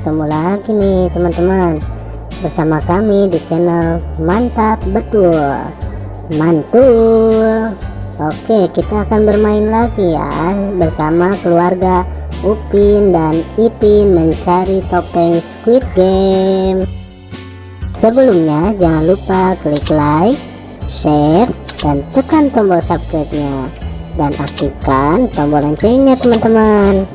ketemu lagi nih teman-teman bersama kami di channel Mantap Betul Mantul. Oke, kita akan bermain lagi ya bersama keluarga Upin dan Ipin mencari topeng Squid Game. Sebelumnya jangan lupa klik like, share, dan tekan tombol subscribe-nya dan aktifkan tombol loncengnya teman-teman.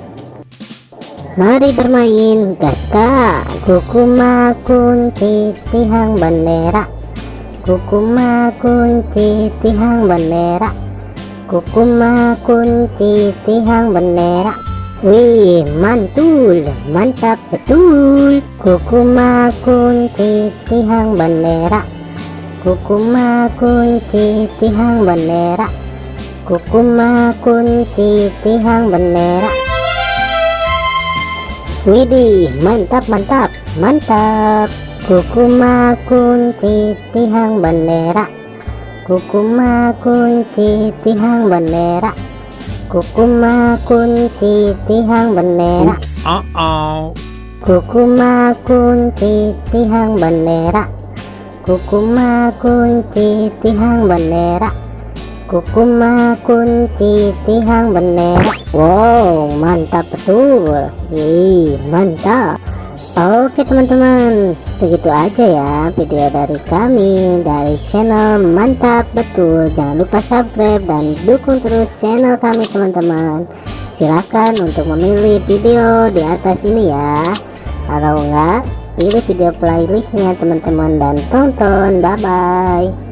Mari bermain, gaska. Kukuma kunci tihang bendera, kukuma kunci tihang bendera, kukuma kunci tihang bendera. Wih, mantul, mantap betul. Kukuma kunci tihang bendera, kukuma kunci tihang bendera, kukuma kunci tihang bendera. Widih, mantap mantap mantap. Kukuma kunci tihang bendera, kukuma kunci tihang bendera, kukuma kunci tihang bendera. Kukuma kunci tihang bendera, kukuma kunci tihang bendera, kukuma kunci tihang bendera. Wow, mantap betul. Mantap. Oke teman-teman, segitu aja ya video dari kami dari channel Mantap Betul. Jangan lupa subscribe dan dukung terus channel kami teman-teman. Silahkan untuk memilih video di atas ini ya. Kalau enggak, pilih video playlistnya teman-teman dan tonton. Bye bye.